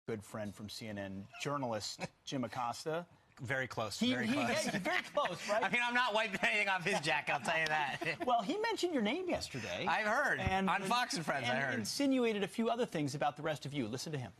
good friend from CNN, journalist Jim Acosta. Very close. Very close. Very close, right? I mean, I'm not wiping anything off his jacket, I'll tell you that. Well, he mentioned your name yesterday. I've heard. And, on Fox and Friends, I heard. And insinuated a few other things about the rest of you. Listen to him.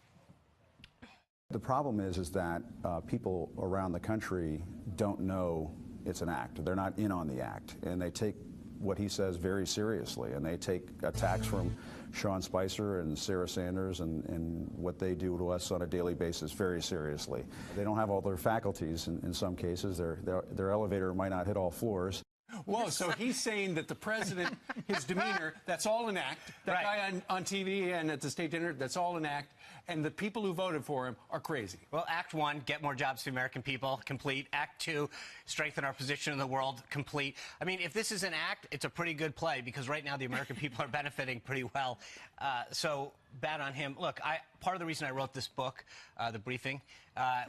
The problem is that people around the country don't know it's an act. They're not in on the act, and they take what he says very seriously, and they take attacks from Sean Spicer and Sarah Sanders and what they do to us on a daily basis very seriously. They don't have all their faculties in some cases. Their elevator might not hit all floors. Whoa, so he's saying that the president, his demeanor, that's all an act. That guy on TV and at the state dinner, that's all an act. And the people who voted for him are crazy. Well, Act 1, get more jobs to the American people, complete. Act 2, strengthen our position in the world, complete. I mean, if this is an act, it's a pretty good play because right now the American people are benefiting pretty well. So bad on him. Look, part of the reason I wrote this book, The Briefing,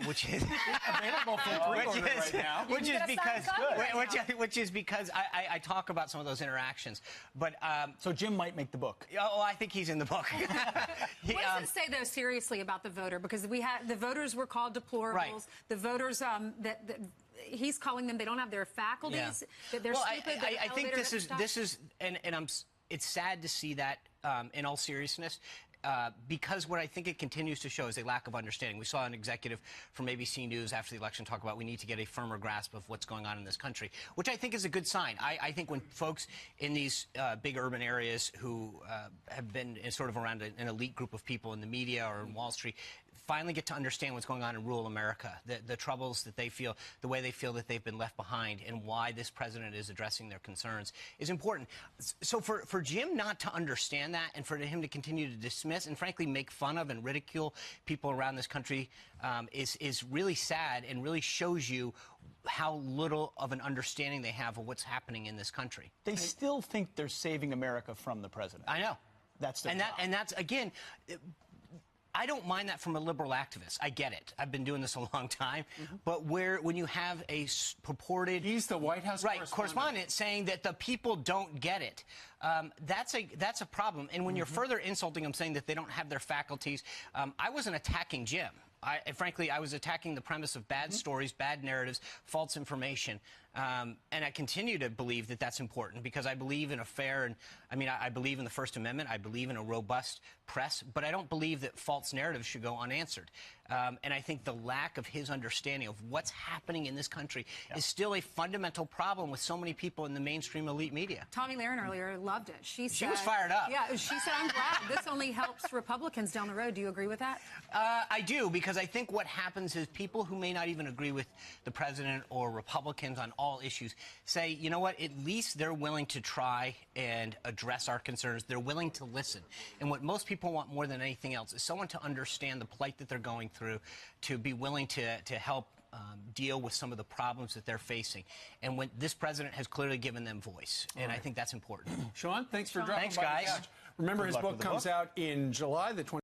which is available for pre-order right now, which is because I talk about some of those interactions. But so Jim might make the book. Oh, I think he's in the book. What does it say though seriously about the voter? Because we had the voters were called deplorables. Right. The voters he's calling them, they don't have their faculties. That they're stupid. I think this is and it's sad to see that in all seriousness. Because what I think it continues to show is a lack of understanding. We saw an executive from ABC News after the election talk about we need to get a firmer grasp of what's going on in this country, which I think is a good sign. I think when folks in these big urban areas who have been sort of around an elite group of people in the media or in Wall Street finally get to understand what's going on in rural America, the troubles that they feel, the way they feel that they've been left behind, and why this president is addressing their concerns is important. So for Jim not to understand that and for him to continue to dismiss and frankly make fun of and ridicule people around this country is really sad and really shows you how little of an understanding they have of what's happening in this country. They still think they're saving America from the president. I know. That's their and that's again. I don't mind that from a liberal activist. I get it. I've been doing this a long time. But when you have a purported... He's the White House correspondent saying that the people don't get it. That's a problem. And when you're further insulting them, saying that they don't have their faculties, I wasn't attacking Jim. Frankly, I was attacking the premise of bad stories, bad narratives, false information. And I continue to believe that that's important because I believe in a fair and, I believe in the First Amendment. I believe in a robust press, but I don't believe that false narratives should go unanswered. And I think the lack of his understanding of what's happening in this country is still a fundamental problem with so many people in the mainstream elite media. Tomi Lahren earlier loved it. She was fired up. Yeah, she said, I'm glad. This only helps Republicans down the road. Do you agree with that? I do, because I think what happens is people who may not even agree with the president or Republicans on all issues say, you know what, at least they're willing to try and address our concerns. They're willing to listen. And what most people want more than anything else is someone to understand the plight that they're going through, to be willing to help deal with some of the problems that they're facing. And when this president has clearly given them voice. And I think that's important. Sean, thanks for dropping Thanks, by. guys. Remember, his book comes out in July the 20th.